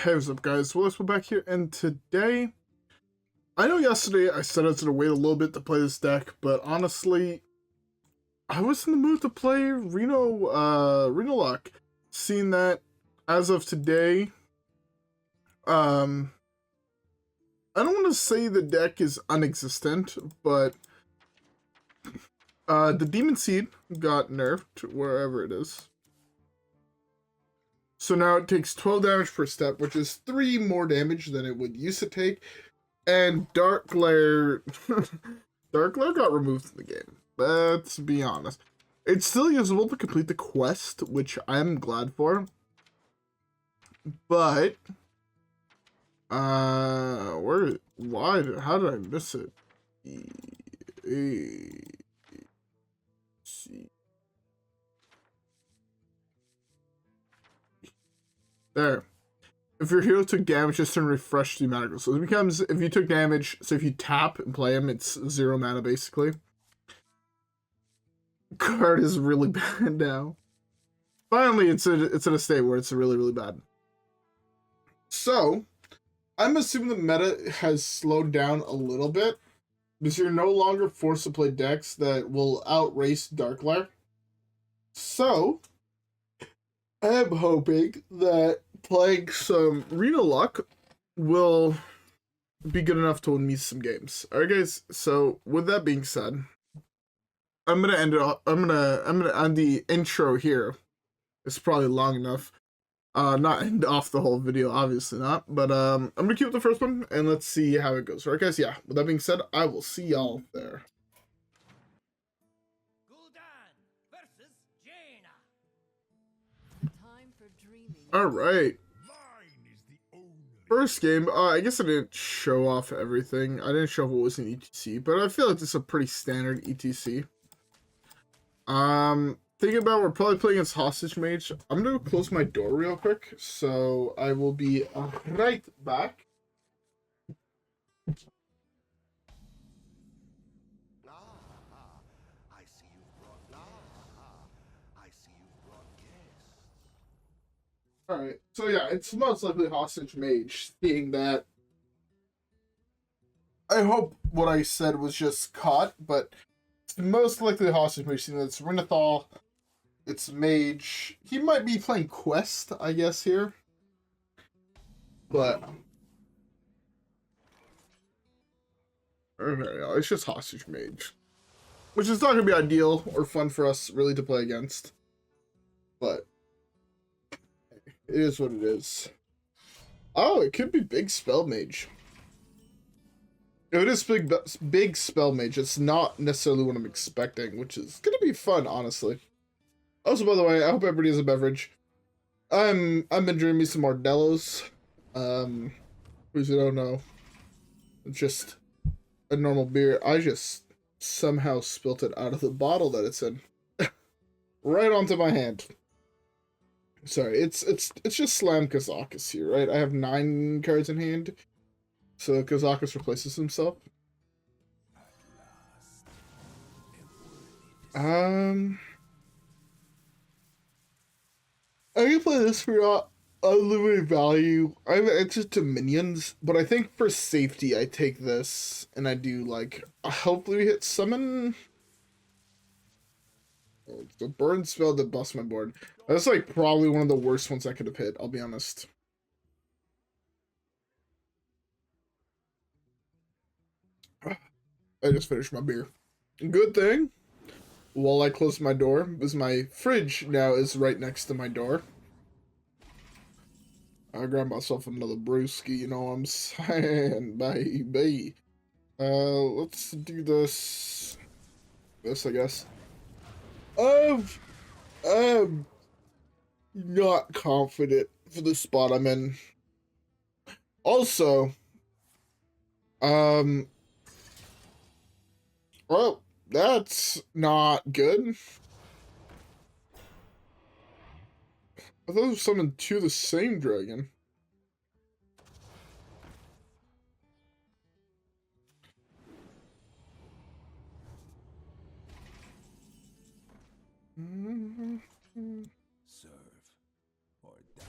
Hey, what's up guys, WhirlXbow back here, and today, I know yesterday I said I was going to wait a little bit to play this deck, but honestly, I was in the mood to play Renolock, seeing that, as of today, I don't want to say the deck is unexistent, but, the Demon Seed got nerfed, wherever it is. So now it takes 12 damage per step, which is 3 more damage than it would used to take. And Dark Glare... Dark Glare got removed from the game. Let's be honest. It's still usable to complete the quest, which I'm glad for. But... how did I miss it? E.T.C. There. If your hero took damage, just turn refresh to mana. So it becomes, if you took damage, so if you tap and play him, it's 0 mana basically. Card is really bad now. Finally, it's in a state where it's really, really bad. So, I'm assuming the meta has slowed down a little bit, because you're no longer forced to play decks that will outrace Darkglare. So, I'm hoping that playing some Renolock will be good enough to win me some games. Alright guys, so with that being said, I'm gonna end it off. I'm gonna end the intro here. It's probably long enough. Not end off the whole video, obviously not. But I'm gonna keep with the first one and let's see how it goes. Alright guys, yeah. With that being said, I will see y'all there. Alright. First game, I guess I didn't show off everything. I didn't show off what was in E.T.C, but I feel like this is a pretty standard E.T.C. Thinking about we're probably playing against Hostage Mage. I'm gonna close my door real quick, so I will be right back. Alright, so yeah, it's most likely Hostage Mage, seeing that I hope what I said was just caught, but it's most likely Hostage Mage, seeing that it's Renathal, it's Mage. He might be playing Quest, I guess, here. But okay, yeah, it's just Hostage Mage. Which is not gonna be ideal or fun for us really to play against. But it is what it is. Oh, it could be Big Spell Mage. If it is big Spell Mage, it's not necessarily what I'm expecting, which is gonna be fun, honestly. Also, by the way, I hope everybody has a beverage. I've been drinking me some Mardellos. Who's you don't know, it's just a normal beer. I just somehow spilt it out of the bottle that it's in, right onto my hand. Sorry, it's just Slam Kazakus here, right? I have 9 cards in hand, so Kazakus replaces himself. I can play this for unlimited value. I have access to minions, but I think for safety I take this and I do like hopefully we hit summon. Oh, it's a burn spell that busts my board. That's like probably one of the worst ones I could have hit, I'll be honest. I just finished my beer. Good thing, while I closed my door, because my fridge now is right next to my door. I grabbed myself another brewski, you know what I'm saying, baby. Let's do this. I guess. I'm not confident for the spot I'm in. Also, well, that's not good. I thought it was summoned to the same dragon. Serve or die.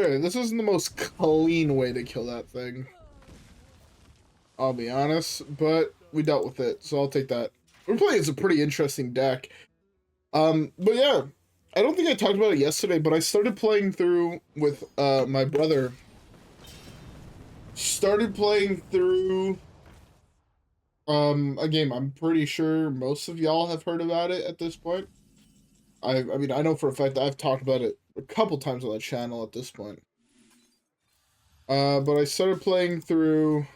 Okay, this isn't the most clean way to kill that thing. I'll be honest, but we dealt with it, so I'll take that. We're playing as a pretty interesting deck. But yeah, I don't think I talked about it yesterday, but I started playing through with my brother. Started playing through a game I'm pretty sure most of y'all have heard about it at this point. I mean, I know for a fact that I've talked about it a couple times on the channel at this point. But I started playing through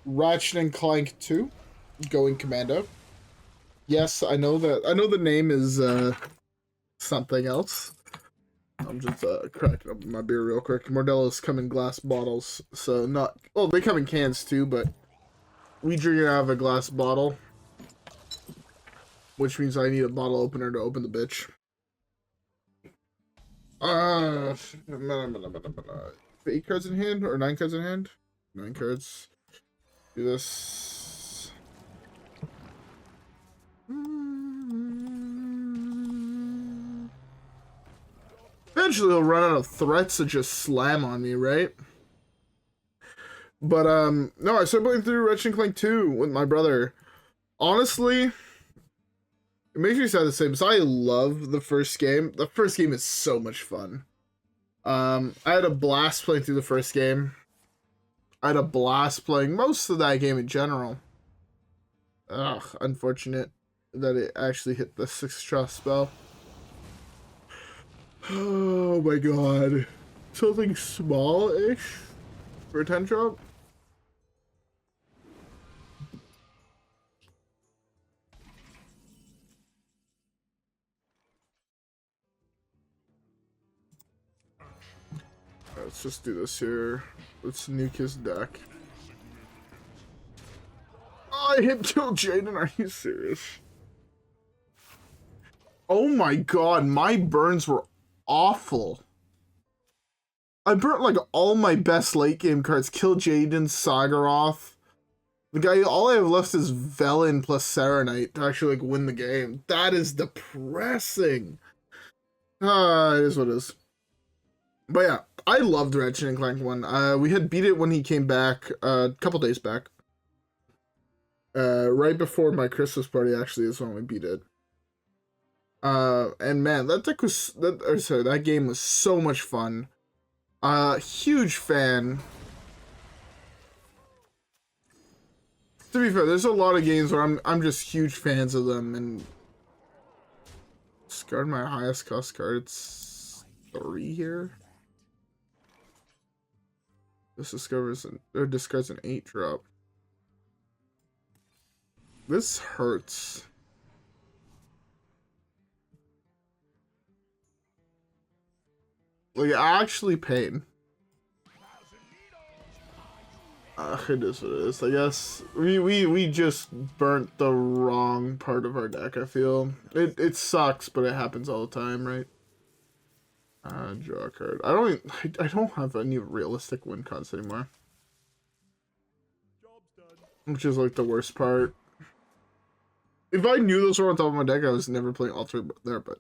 Ratchet and Clank 2, Going Commando. Yes, I know the name is something else. I'm just cracking up my beer real quick. Modelo's come in glass bottles, so not... Oh, they come in cans too, but we drink it out of a glass bottle, which means I need a bottle opener to open the bitch. 8 cards in hand or 9 cards in hand? 9 cards. Do this. Eventually he'll run out of threats to just slam on me, right? But no, I started playing through Ratchet and Clank 2 with my brother. Honestly, it makes me sad to say, because I love the first game. The first game is so much fun. I had a blast playing through the first game. I had a blast playing most of that game in general. Ugh, unfortunate that it actually hit the 6-drop spell. Oh my god. Something small-ish for a 10-drop? Let's just do this here. Let's nuke his deck. Oh, I hit Kil'Jaeden, are you serious? Oh my god, my burns were awful. I burnt like all my best late game cards. Kil'Jaeden, Sagaroth. The guy, all I have left is Velen plus Saronite to actually like win the game. That is depressing. It is what it is. But yeah, I loved Ratchet and Clank 1. We had beat it when he came back a couple days back. Right before my Christmas party actually is when we beat it. And man, that game was so much fun. Huge fan. To be fair, there's a lot of games where I'm just huge fans of them, and discard my highest cost card. It's 3 here. This discards an 8-drop. This hurts. Like, actually pain. It is what it is. I guess we just burnt the wrong part of our deck, I feel. It sucks, but it happens all the time, right? Draw a card. I don't have any realistic win cards anymore. Which is like the worst part. If I knew those were on top of my deck, I was never playing all 3 there, but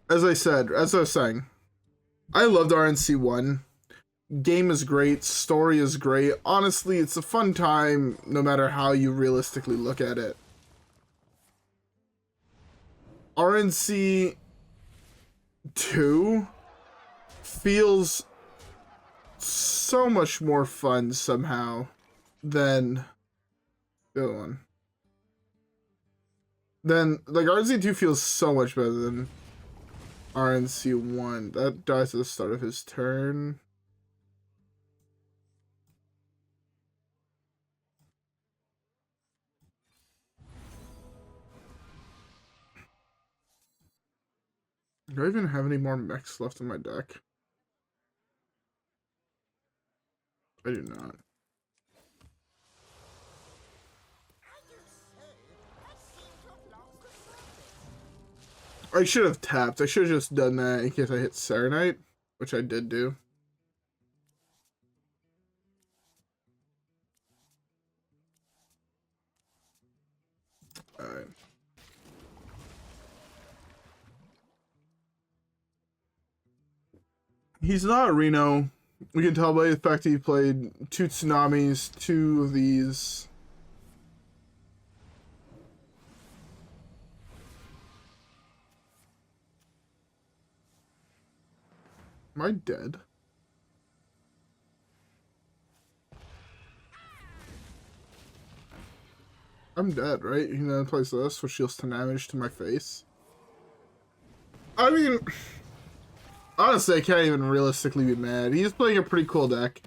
as I was saying, I loved RNC 1. Game is great, story is great. Honestly, it's a fun time no matter how you realistically look at it. RNC 2 feels so much more fun somehow than the other one. Like, RNC 2 feels so much better than RNC 1. That dies at the start of his turn. Do I even have any more mechs left in my deck? I do not. I should have tapped. I should have just done that in case I hit Saronite, which I did do. Alright. He's not Reno. We can tell by the fact that he played 2 tsunamis, 2 of these. Am I dead? I'm dead, right? He then plays this, which deals 10 damage to my face. I mean, honestly, I can't even realistically be mad. He's playing a pretty cool deck.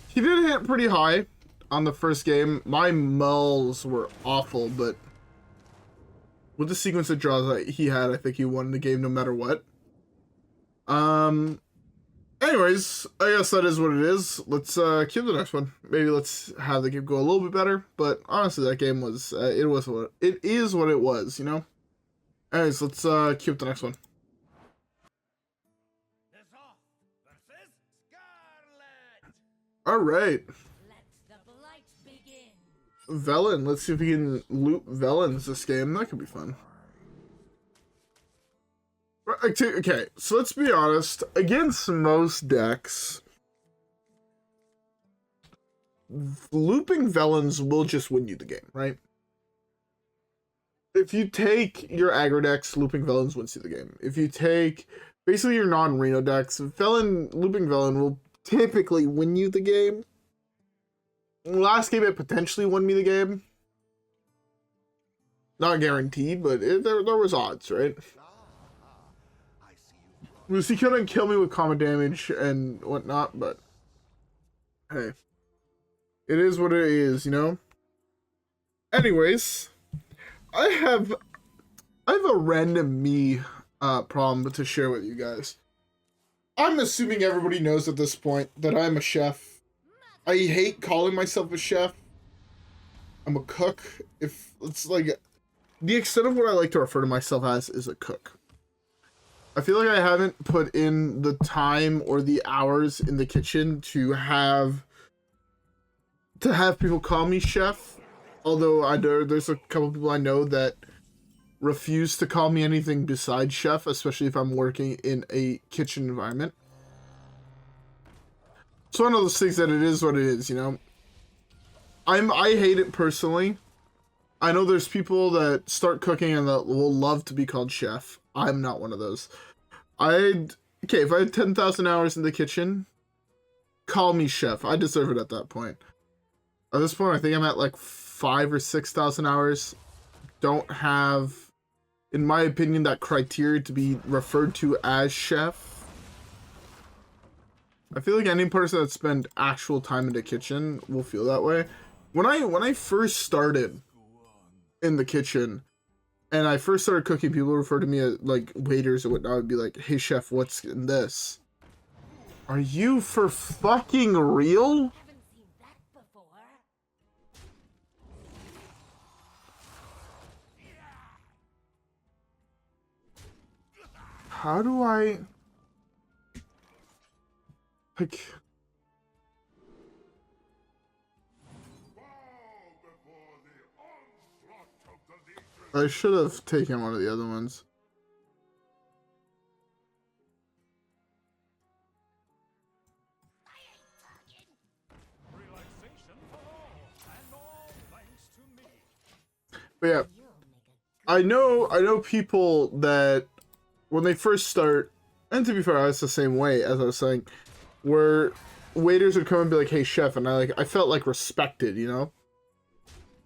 He did hit pretty high on the first game. My mulls were awful, but with the sequence of draws that he had, I think he won the game no matter what. Anyways, I guess that is what it is. Let's keep the next one. Maybe let's have the game go a little bit better. But honestly, that game was it is what it was, you know. Anyways, let's keep the next one. All right. Velen. Let's see if we can loot Velens this game. That could be fun. Okay, so let's be honest. Against most decks, looping Velens will just win you the game, right? If you take your aggro decks, looping Velens wins you the game. If you take basically your non-Reno decks, looping Velen will typically win you the game. Last game, it potentially won me the game. Not guaranteed, but there was odds, right? He couldn't kill me with common damage and whatnot, but hey, it is what it is, you know. Anyways, I have a random me problem to share with you guys. I'm assuming everybody knows at this point that I'm a chef. I hate calling myself a chef. I'm a cook. If it's like the extent of what I like to refer to myself as is a cook. I feel like I haven't put in the time or the hours in the kitchen to have people call me chef. Although there's a couple people I know that refuse to call me anything besides chef, especially if I'm working in a kitchen environment. It's one of those things that it is what it is, you know. I hate it personally. I know there's people that start cooking and that will love to be called chef. I'm not one of those. Okay, if I had 10,000 hours in the kitchen, call me chef. I deserve it at that point. At this point, I think I'm at like 5,000 or 6,000 hours. Don't have, in my opinion, that criteria to be referred to as chef. I feel like any person that spent actual time in the kitchen will feel that way. When I first started in the kitchen, and I first started cooking, people refer to me as, like, waiters or whatnot. I would be like, hey, chef, what's in this? Are you for fucking real? How do I... like... I should have taken one of the other ones. But yeah, I know people that when they first start, and to be fair, I was the same way, as I was saying, where waiters would come and be like, hey chef, and I felt like respected, you know?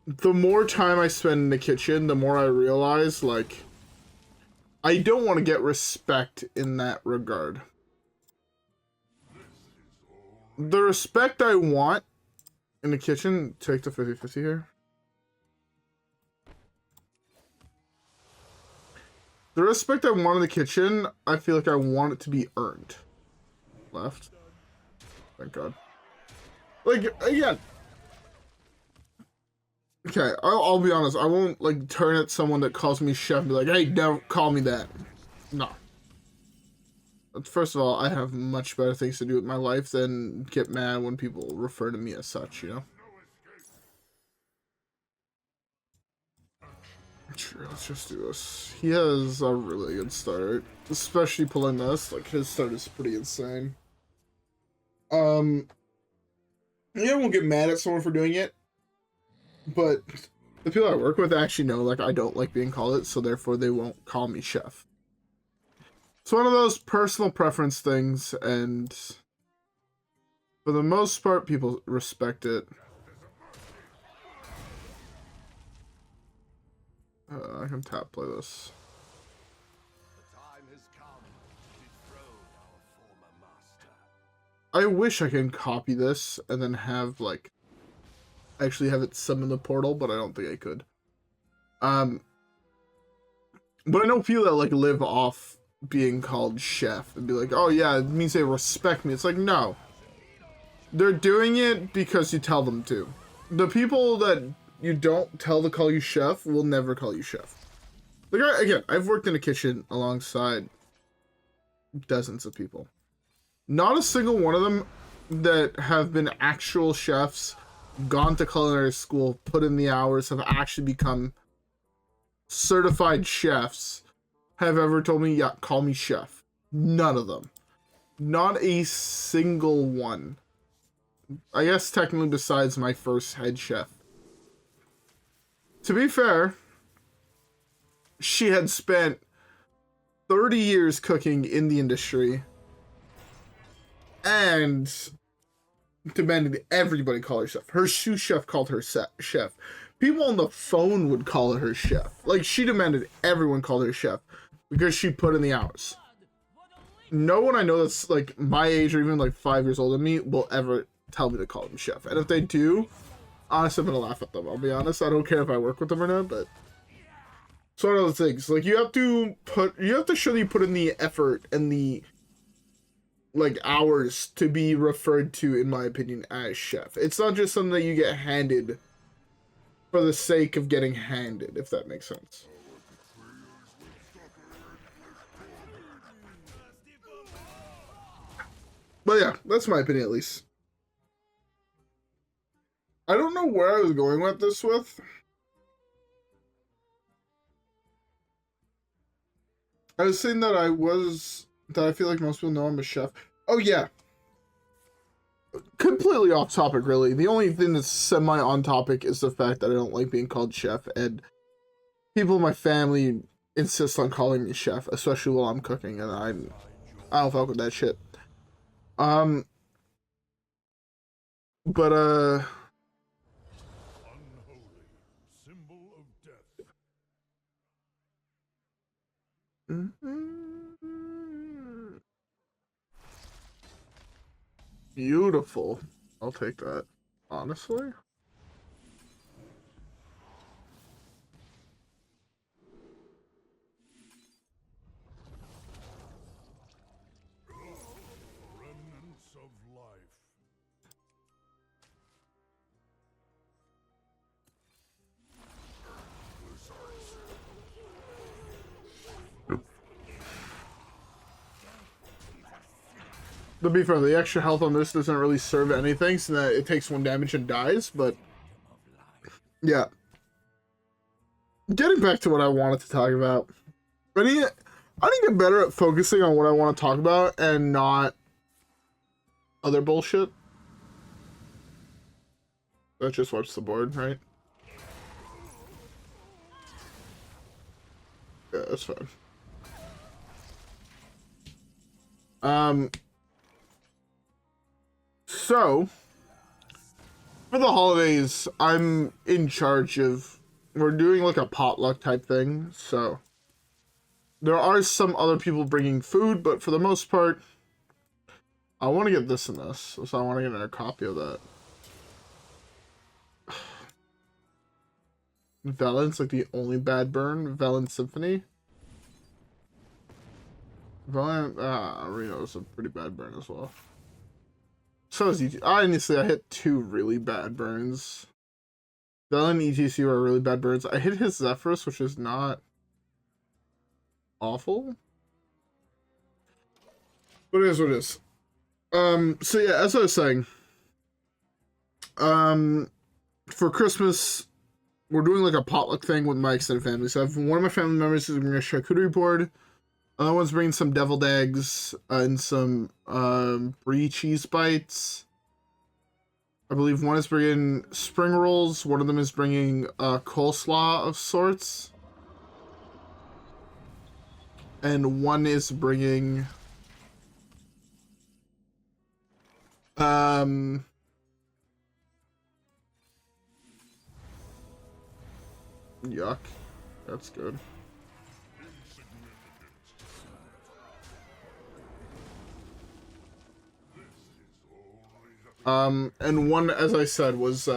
The more time I spend in the kitchen, the more I realize, like, I don't want to get respect in that regard. The respect I want in the kitchen, take the 50-50 here. The respect I want in the kitchen, I feel like I want it to be earned. Left. Thank God. Like, again. Okay, I'll be honest. I won't, like, turn at someone that calls me chef and be like, hey, don't call me that. No. First of all, I have much better things to do with my life than get mad when people refer to me as such, you know? Sure, let's just do this. He has a really good start, especially pulling this. Like, his start is pretty insane. Yeah, I won't get mad at someone for doing it, but the people I work with actually know, like, I don't like being called it, so therefore they won't call me chef. It's one of those personal preference things, and for the most part, people respect it. I can tap play this. I wish I can copy this and then have, like, actually have it summon the portal, but I don't think I could. But I know people that, like, live off being called chef and be like, oh yeah, it means they respect me. It's like, no. They're doing it because you tell them to. The people that you don't tell to call you chef will never call you chef. Like, again, I've worked in a kitchen alongside dozens of people. Not a single one of them that have been actual chefs, gone to culinary school, put in the hours, have actually become certified chefs, have ever told me, yeah, call me chef. None of them. Not a single one. I guess technically besides my first head chef. To be fair, she had spent 30 years cooking in the industry and demanded everybody call her chef. Her sous chef called her chef. People on the phone would call her chef. Like, she demanded everyone call her chef because she put in the hours. No one I know that's like my age or even like 5 years older than me will ever tell me to call them chef. And if they do, honestly, I'm gonna laugh at them. I'll be honest. I don't care if I work with them or not, but it's one of those things. Like, you have to show that you put in the effort and the, like, hours to be referred to, in my opinion, as chef. It's not just something that you get handed for the sake of getting handed, if that makes sense. But yeah, that's my opinion at least. I don't know where I was going with this with. I was saying that I feel like most people know I'm a chef. Oh yeah. Completely off topic, really. The only thing that's semi on topic is the fact that I don't like being called chef, and people in my family insist on calling me chef, especially while I'm cooking, and I don't fuck with that shit. But unholy symbol of death. Beautiful. I'll take that, honestly. Remnants of life. To be fair, the extra health on this doesn't really serve anything, so that it takes 1 damage and dies, but yeah. Getting back to what I wanted to talk about. I need to get better at focusing on what I want to talk about and not other bullshit. That just wipes the board, right? Yeah, that's fine. So, for the holidays, I'm in charge of, we're doing like a potluck type thing, so there are some other people bringing food, but for the most part, I want to get this and this, so I want to get another copy of that. Velen's like the only bad burn. Velen Symphony. Velen, Reno's a pretty bad burn as well. So is E.T.C. Honestly, I hit 2 really bad burns. Velen and E.T.C were really bad burns. I hit his Zephrys, which is not awful. But it is what it is. So yeah, as I was saying, for Christmas, we're doing like a potluck thing with my extended family. So I have one of my family members is bringing a charcuterie board. Another one's bringing some deviled eggs and some brie cheese bites. I believe one is bringing spring rolls. One of them is bringing coleslaw of sorts. And one is bringing yuck. That's good. And one, as I said, was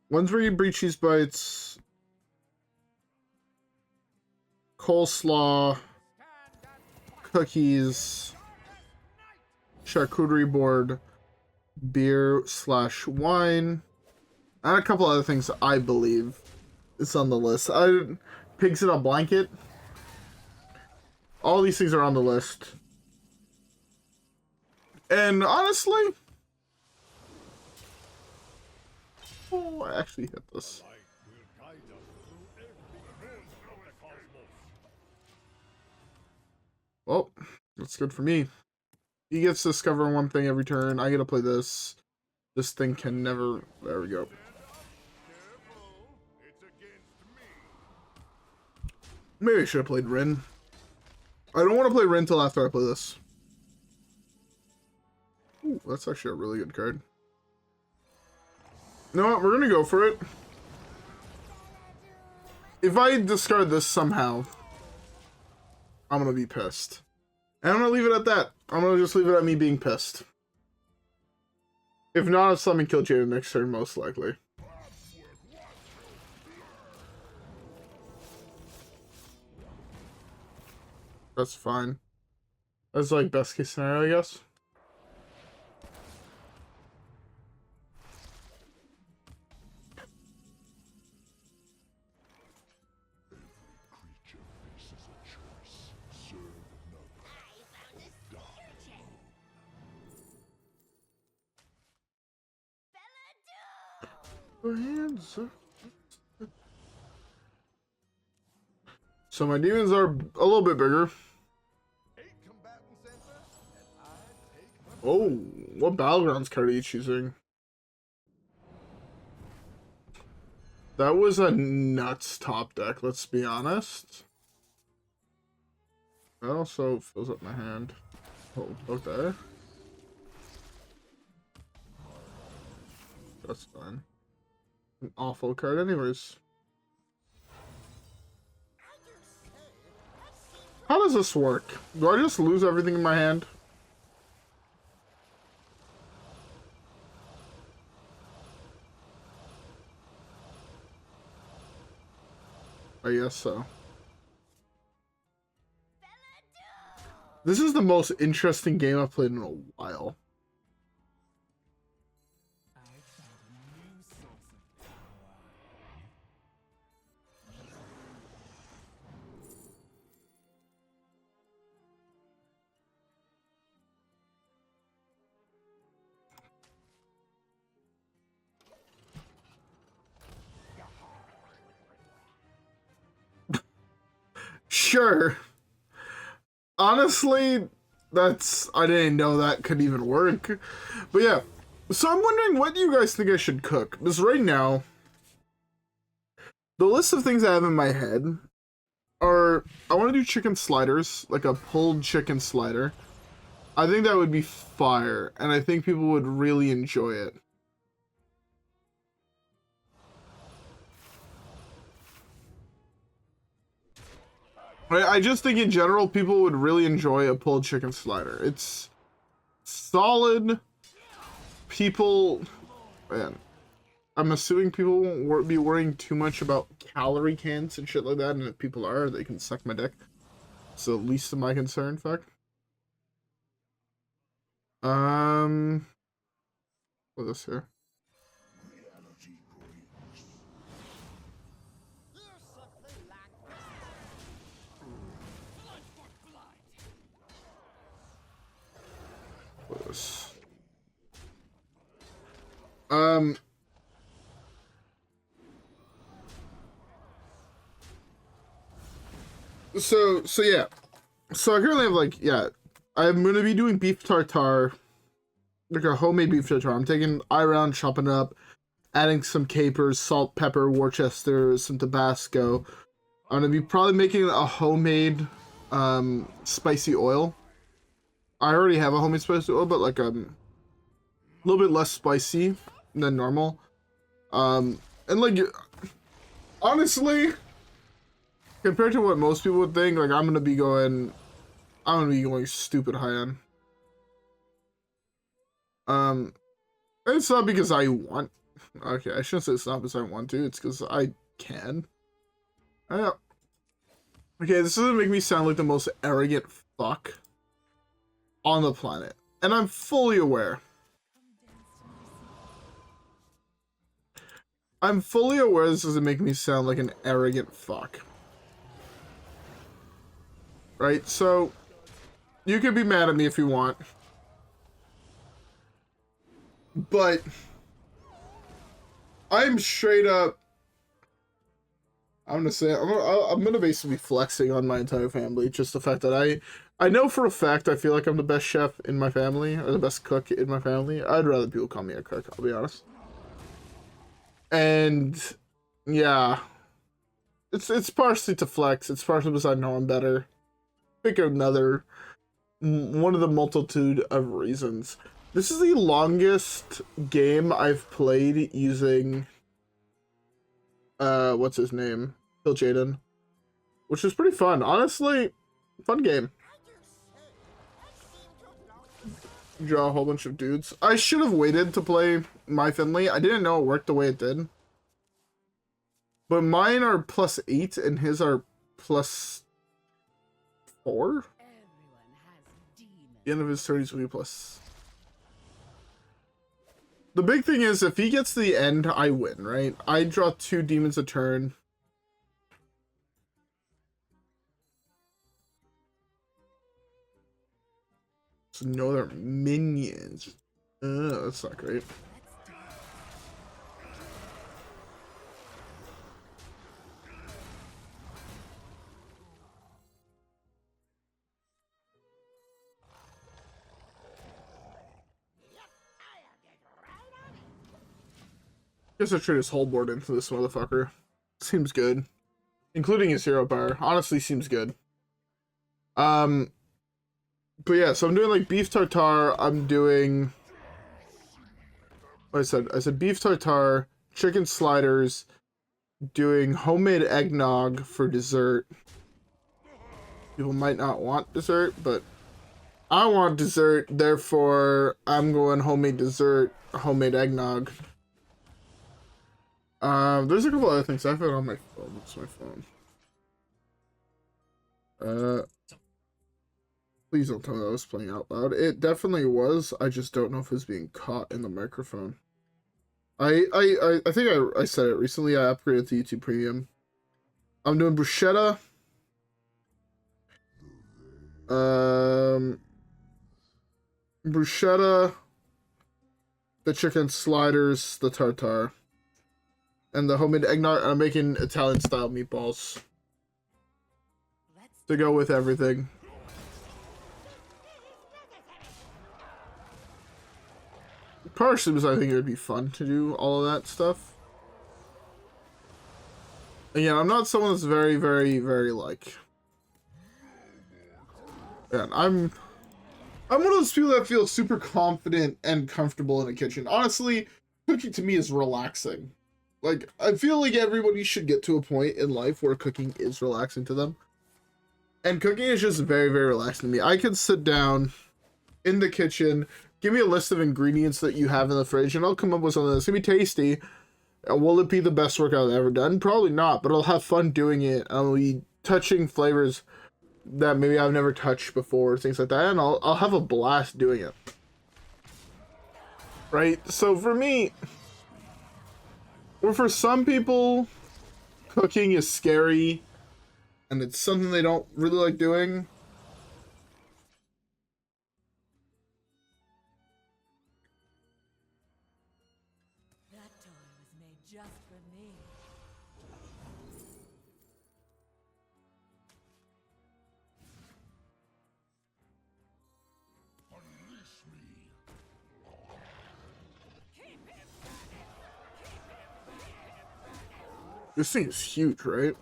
one's bringing brie cheese bites, coleslaw, cookies, charcuterie board, beer/wine, and a couple other things I believe it's on the list. Pigs in a blanket. All these things are on the list. And honestly, oh, I actually hit this. Well, that's good for me. He gets to discover one thing every turn. I get to play this. This thing can never... There we go. Maybe I should have played Rend. I don't want to play Rend till after I play this. Ooh, that's actually a really good card. You know what? We're going to go for it. If I discard this somehow, I'm going to be pissed. And I'm going to leave it at that. I'm going to just leave it at me being pissed. If not, I'll summon Kil'Jaeden next turn, most likely. That's fine. That's like best case scenario, I guess. So my demons are a little bit bigger. Oh, what Battlegrounds card are you choosing? That was a nuts top deck, let's be honest. That also fills up my hand. Oh, okay. That's fine. An awful card anyways. How does this work? Do I just lose everything in my hand? I guess so. This is the most interesting game I've played in a while. Sure. Honestly, I didn't know that could even work. But yeah. So I'm wondering, what do you guys think I should cook? Because right now, the list of things I have in my head are, I want to do chicken sliders, like a pulled chicken slider. I think that would be fire, and I think people would really enjoy it. I just think in general, people would really enjoy a pulled chicken slider. It's solid. People, man, I'm assuming people won't be worrying too much about calorie counts and shit like that. And if people are, they can suck my dick. So least of my concern, fuck. What's this here? So yeah. So I currently have like, yeah, I'm gonna be doing beef tartare, like a homemade beef tartare. I'm taking iron, chopping it up, adding some capers, salt, pepper, Worcester, some Tabasco. I'm gonna be probably making a homemade spicy oil. I already have a homemade spicy oil, but like a little bit less spicy than normal. And like honestly, compared to what most people would think, like I'm gonna be going stupid high end. It's not because I want. Okay, I shouldn't say it's not because I want to. It's because I can. I know. Okay, this doesn't make me sound like the most arrogant fuck on the planet, and I'm fully aware. I'm fully aware this doesn't make me sound like an arrogant fuck. Right? So, you can be mad at me if you want. But, I'm straight up... I'm gonna basically be flexing on my entire family. Just the fact that I know for a fact I feel like I'm the best chef in my family, or the best cook in my family. I'd rather people call me a cook, I'll be honest. And yeah, it's partially to flex. It's partially because I know I'm better. Pick another one of the multitude of reasons. This is the longest game I've played using what's his name? Kil'Jaeden, which is pretty fun. Honestly, fun game. Draw a whole bunch of dudes. I should have waited to play my Finley. I didn't know it worked the way it did. But mine are +8 and his are +4. The end of his 30s will be plus. The big thing is if he gets to the end, I win, right? I draw 2 demons a turn. So no, they're minions. That's not great. Guess I trade his whole board into this motherfucker. Seems good. Including his hero power. Honestly, seems good. But yeah, so I'm doing like beef tartare. I'm doing... I said beef tartare, chicken sliders, doing homemade eggnog for dessert. People might not want dessert, but I want dessert, therefore I'm going homemade dessert, homemade eggnog. There's a couple other things. I have it on my phone. What's my phone? Please don't tell me I was playing out loud. It definitely was. I just don't know if it was being caught in the microphone. I think I said it recently. I upgraded to YouTube Premium. I'm doing bruschetta. Bruschetta, the chicken sliders, the tartare, and the homemade eggnog. I'm making Italian style meatballs to go with everything. Partially because I think it would be fun to do all of that stuff. Again, I'm not someone that's very, very, very like... Yeah, I'm one of those people that feels super confident and comfortable in a kitchen. Honestly, cooking to me is relaxing. Like, I feel like everybody should get to a point in life where cooking is relaxing to them. And cooking is just very, very relaxing to me. I can sit down in the kitchen, give me a list of ingredients that you have in the fridge, and I'll come up with something that's going to be tasty. Will it be the best work I've ever done? Probably not, but I'll have fun doing it. I'll be touching flavors that maybe I've never touched before, things like that, and I'll have a blast doing it. Right? So for me, or for some people, cooking is scary, and it's something they don't really like doing. That toy was made just for me. This thing is huge, right?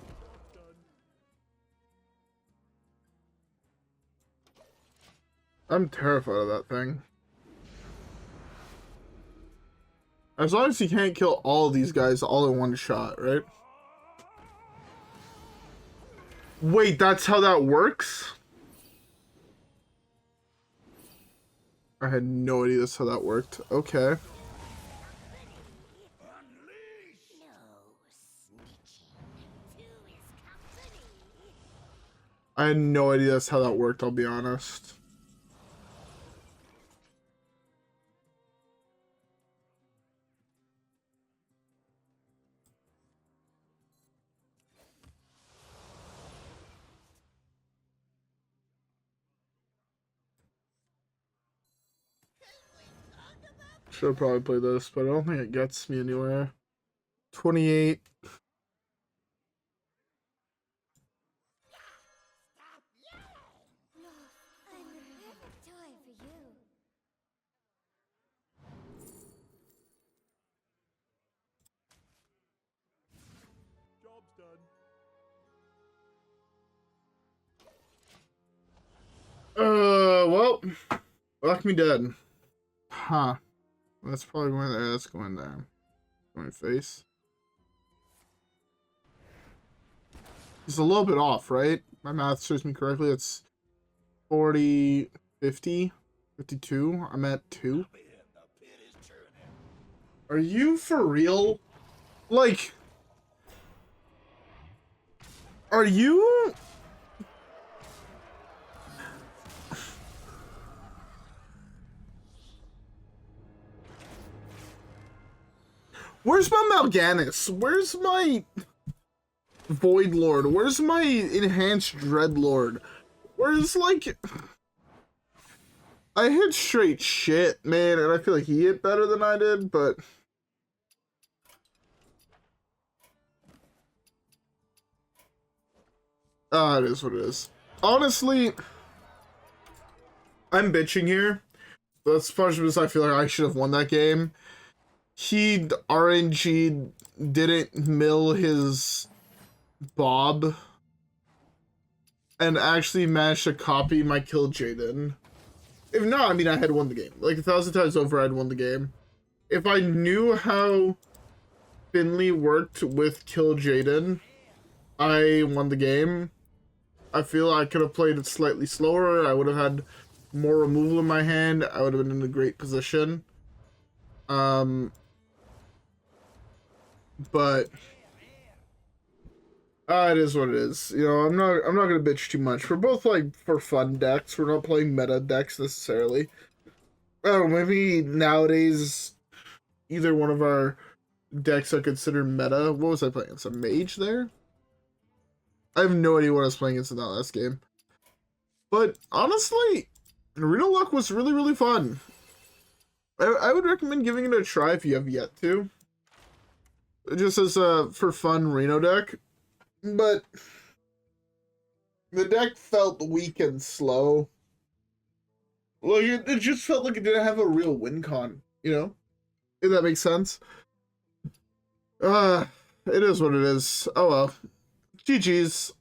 I'm terrified of that thing. As long as he can't kill all of these guys all in one shot, right? Wait, that's how that works? I had no idea that's how that worked. Okay. I had no idea that's how that worked, I'll be honest. Should probably play this, but I don't think it gets me anywhere. 28. Well, lock me dead. Huh. That's probably going there. That's going there. My face. It's a little bit off, right? My math serves me correctly. It's 40, 50, 52. I'm at 2. Are you for real? Like, are you... Where's my Mal'Ganis? Where's my Void Lord? Where's my Enhanced Dreadlord? Where's, like... I hit straight shit, man, and I feel like he hit better than I did, but... it is what it is. Honestly, I'm bitching here. That's partially because I feel like I should have won that game. He RNG didn't mill his Bob and actually managed to copy my Kil'Jaeden. If not, I mean, I had won the game. Like 1,000 times over, I'd won the game. If I knew how Finley worked with Kil'Jaeden, I won the game. I feel I could have played it slightly slower. I would have had more removal in my hand. I would have been in a great position. But it is what it is. You know, I'm not gonna bitch too much. We're both like for fun decks. We're not playing meta decks necessarily. I don't know, maybe nowadays either one of our decks are considered meta. What was I playing? Some mage there? I have no idea what I was playing against in that last game. But honestly, Renolock was really, really fun. I would recommend giving it a try if you have yet to. Just as a for fun Reno deck. But the deck felt weak and slow. Like it just felt like it didn't have a real win con, you know? If that makes sense. It is what it is. Oh well. GG's.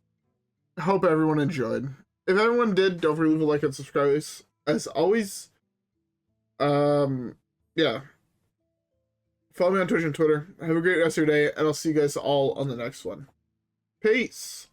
Hope everyone enjoyed. If everyone did, don't forget to leave a like and subscribe as always. Yeah. Follow me on Twitch and Twitter. Have a great rest of your day, and I'll see you guys all on the next one. Peace.